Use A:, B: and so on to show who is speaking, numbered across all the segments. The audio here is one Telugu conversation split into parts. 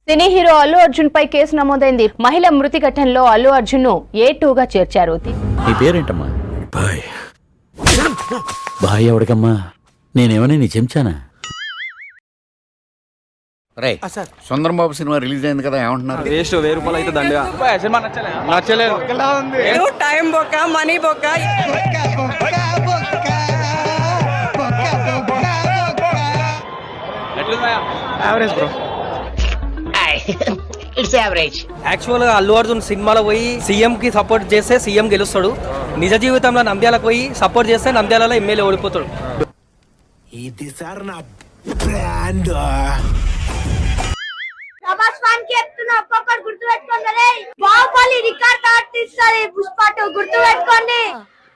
A: సినీ హీరో అల్లు అర్జున్ పై కేసు నమోదైంది. మహిళ మృతి ఘటనలో అల్లు అర్జున్ ను A2గా చేర్చారు.
B: నీ పేరేంటమ్మా? బాయ్. బాయ్ ఎవడికమ్మా? నేనేమన్నా నీ చెంచానా? రైట్ సార్, సుందరం బాబు సినిమా రిలీజ్ అయింది కదా, ఏమంటున్నారు?
C: వేస్ట్ 1000 రూపాయలు అయితే దండగా. సినిమా నచ్చలేదు.
D: టైం బొక్క, మనీ బొక్క.
C: Average bro.
E: It's average.
F: Actual గా అల్లు అర్జున్ సినిమాలో పోయి సీఎం కి సపోర్ట్ చేస్తే సీఎం గెలుస్తాడు. నిజ జీవితంలో నంద్యాలకు పోయి సపోర్ట్ చేస్తే నంద్యాలలో ఎమ్మెల్యే ఓడిపోతాడు.
G: ఇది సార్ నా బ్రాండ్.
H: ప్రభాస్ ఫ్యాన్ కి చెప్తున్నా, ఒక్కొక్కరు గుర్తుపెట్టుకోండి. బాహుబలి రికార్డ్ ఆర్టిస్ట్ పుష్ప 2 గుర్తుపెట్టుకోండి.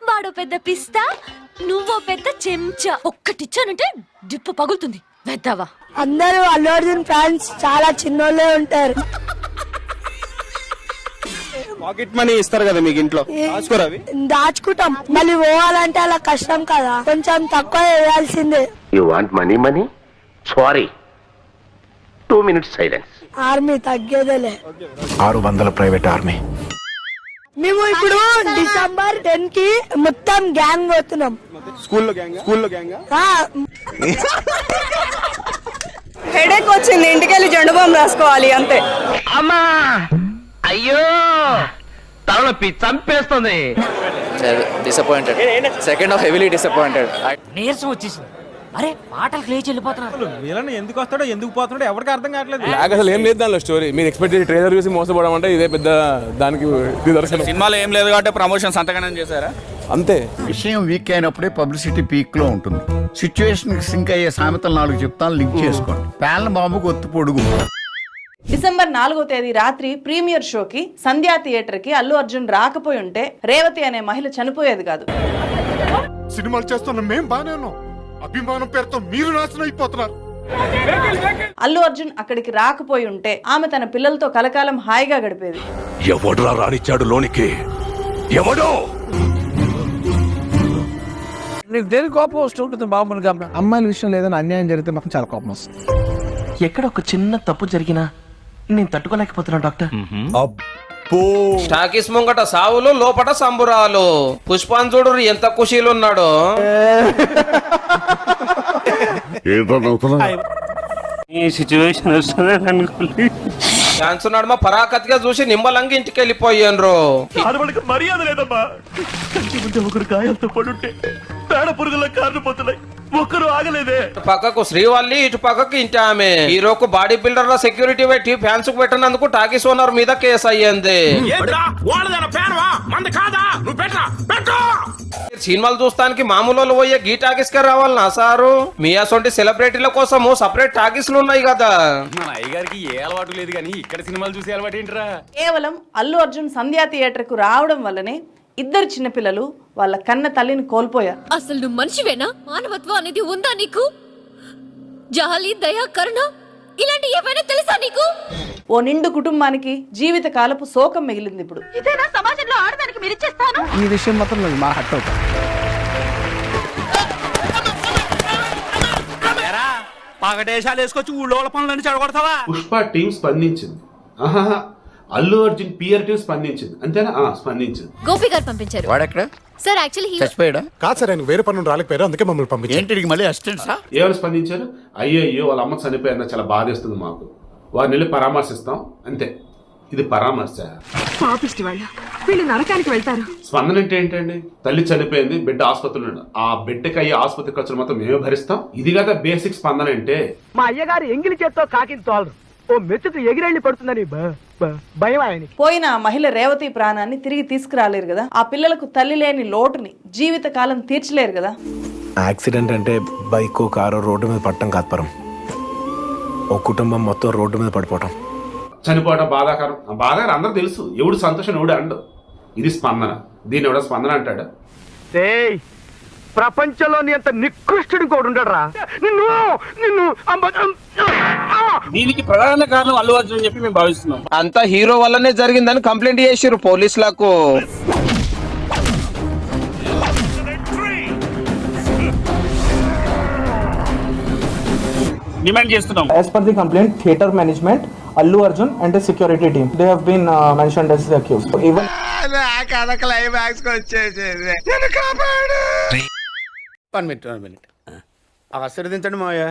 I: వాడు పెద్ద పిస్తా, నువ్వో పెద్ద చెంచా. ఒక్కటిచ్చానంటే డిప్పు పగులుతుంది. వెద్దావా?
H: అందరూ అల్లు అర్జున్ ఫ్యాన్స్ చాలా చిన్నోళ్ళే ఉంటారు.
C: పాకెట్ మనీ ఇస్తారు కదా మీకు ఇంట్లో, దాచుకోరా అవి?
H: దాచుకుంటాం, మళ్ళీ పోవాలంటే అలా కష్టం కదా, కొంచెం తక్కువ వేయాల్సిందే.
E: You want money money? Sorry, 2 minutes silence.
H: Army తగ్గేదేలే.
G: 600 ప్రైవేట్ ఆర్మీ.
H: మేము ఇప్పుడు డిసెంబర్ 10 కి మొత్తం గ్యాంగ్ పోతున్నాం.
C: స్కూల్లో గ్యాంగ్.
D: హెడేక్ వచ్చింది, ఇంటికెళ్ళి జండు బాంబు రాసుకోవాలి అంతే.
E: అమ్మా అయ్యో, తలనొప్పి చంపేస్తుంది.
F: Disappointed. Second half heavily disappointed.
I: నీరసం వచ్చేసింది. అరే పాటలు లేచి వెళ్ళిపోతున్నారు.
C: వీళ్ళని ఎందుకు వస్తాడో ఎందుకు పోతున్నాడో ఎవరికి అర్థం కావట్లేదు. నాకు అసలు ఏం లేదు దానిలో స్టోరీ. మీరు ఎక్స్పెక్ట్ చేసి ట్రైలర్ చూసి మోసపోవడం అంటే ఇదే పెద్ద దానికి నిదర్శనం. సినిమాలో ఏం లేదు కాబట్టి ప్రమోషన్స్ అంతగానే చేశారా? అంతే.
B: విషయం వీక్ అయినప్పుడే పబ్లిసిటీ పీక్ లో ఉంటుంది. సిచ్యువేషన్ సింక్ అయ్యే సామెతలు 4 చెప్తాను, లింక్ చేసుకోండి. పేలన బాంబుకు ఒత్తు పొడుగు.
D: డిసెంబర్ 4వ తేదీ రాత్రి ప్రీమియర్ షోకి సంధ్యా థియేటర్ కి అల్లు అర్జున్ రాకపోయి ఉంటే రేవతి అనే మహిళ చనిపోయేది కాదు.
J: సినిమాలు చేస్తున్న మేం బానే ఉన్నాం, అభిమానం పేరుతో మీరు నాశనం అయిపోతున్నారు.
D: అల్లు అర్జున్ అక్కడికి రాకపోయి ఉంటే ఆమె తన పిల్లలతో కలకాలం హాయిగా గడిపేది.
J: ఎవడురా రానిచ్చాడు లోనికి? ఎవడో?
C: నీకు దేని కోపం వస్తుంటుంది మామూలుగా? అమ్మాయిల విషయం లేదని అన్యాయం జరిగితే మాకు చాలా కోపం వస్తుంది.
F: ఎక్కడ ఒక చిన్న తప్పు జరిగినా నేను తట్టుకోలేకపోతున్నాను డాక్టర్.
K: స్టాకిస్ ముంగట సావులు, లోపట సంబురాలు. పుష్పాంజుడు ఎంత ఖుషీలు ఉన్నాడు.
J: ఈ సిచ్యువేషన్ వస్తుంది
K: ఛాన్స్ నడుమ పరాకత్గా చూసి నిమ్మలంగి ఇంటికి వెళ్ళిపోయాన్రు.
J: మర్యాద లేదమ్మా. ఒకరు గాయాలతో పడుంటే పేడ పురుగుల కార్లు పోతున్నాయి, ఒక్కరు ఆగలేదే.
K: పక్కకు శ్రీవల్లి, ఇటు పక్కకు ఇంటి ఆమె. హీరోకు బాడీ బిల్డర్ సెక్యూరిటీ పెట్టి ఫ్యాన్స్ కు పెట్టినందుకు టాకీస్ ఓనర్ మీద కేసు అయ్యింది. సినిమాలు చూస్తానికి మామూలు పోయే గీ టాకీస్ కే రావాలనా సారు? మీ అసొంటి సెలబ్రిటీల కోసము సపరేట్ టాకీస్లు ఉన్నాయి కదా.
C: అయ్యగారికి ఏ అలవాటు లేదు కానీ ఇక్కడ సినిమాలు చూసే అలవాటు ఏంట్రా?
D: కేవలం అల్లు అర్జున్ సంధ్యా థియేటర్ కు రావడం వల్లనే 2 చిన్నపిల్లలు వాళ్ళ కన్న తల్లిని కోల్పోయారు.
I: అసలు నువ్వు మనిషివేనా? మానవత్వం అనేది ఉందా నీకు? జాలి, దయ, కరుణ ఇలాంటి ఏమైనా తెలుసా నీకు?
D: ఓ నిండు కుటుంబానికి జీవిత కాలపు శోకం మిగిలింది. ఇప్పుడు
I: ఇదేనా సమాజంలో ఆడదానికి మీరు ఇచ్చేస్తాను?
C: ఈ విషయం మాత్రం నాకు మా హట్ అవుతా.
F: పగటేశాలు వేసుకొచ్చి ఊళ్ళో పనులన్నీ చెడగొడతావా?
J: పుష్ప టీం స్పందించింది. అల్లు అర్జున్ పిఆర్ టీం స్పందించింది, అంతేనా? స్పందించింది.
I: గోపి గారు పంపించారు.
B: వాడెక్కడ?
I: సార్ యాక్చువల్లీ
B: చచ్చిపోయాడా?
J: కాదు సార్, ఆయన వేరే పనులు రాలేకపోయారు, అందుకే మమ్మల్ని పంపించారు.
B: ఏంటి మళ్ళీ అసిస్టెంట్సా?
J: ఏమైనా స్పందించారు? అయ్యో వాళ్ళ అమ్మ చనిపోయారన్న చాలా బాధేస్తుంది మాకు, వారిని వెళ్ళి పరామర్శిస్తాం అంతే. ఇది పరామర్శ.
D: వీళ్ళు నరకానికి వెళ్తారు.
J: స్పందన అంటే ఏంటండి? తల్లి చనిపోయింది, బిడ్డ ఆసుపత్రిలో, ఆ బిడ్డకి అయ్యే ఆసుపత్రి ఖర్చులు మొత్తం మేమే భరిస్తాం. ఇది కదా బేసిక్ స్పందన అంటే.
F: మా అయ్యగారు ఎంగిలి చేత్తో కాకిని తోలరు, ఓ మెచ్చుకు ఎగిరెళ్ళి పడుతుందని భయం ఆయన.
D: పోయిన మహిళ రేవతి ప్రాణాన్ని తిరిగి తీసుకురాలేరు కదా. ఆ పిల్లలకు తల్లి లేని లోటుని జీవిత కాలం తీర్చలేరు కదా.
G: యాక్సిడెంట్ అంటే బైక్ కారు రోడ్డు మీద పడటం కాదు పరం, ఓ కుటుంబం మొత్తం రోడ్డు మీద పడిపోవటం.
J: చనిపోవడం బాధాకరం. ఆ బాధాకరం అందరూ తెలుసు. ఎవడు సంతోషం ఎవడు అండు. ఇది స్పందన. దీన్ని ఎవడ స్పందన అంటాడు?
F: ప్రపంచంలోని అంత నికృష్టుడు కూడా ఉండడరా. నిన్ను
C: దీనికి ప్రధాన కారణం అల్లు అర్జున్ అని చెప్పి మేము భావిస్తున్నాం.
K: అంతా హీరో వల్లనే జరిగిందని కంప్లైంట్ చేసిర్రు పోలీసులకు.
C: డిమాండ్ చేస్తున్నాం.
F: As per the complaint, theatre management Allu Arjun and his security team. They have been mentioned as the accused. Even
B: one minute ఆశీర్వదించండి మావయ్య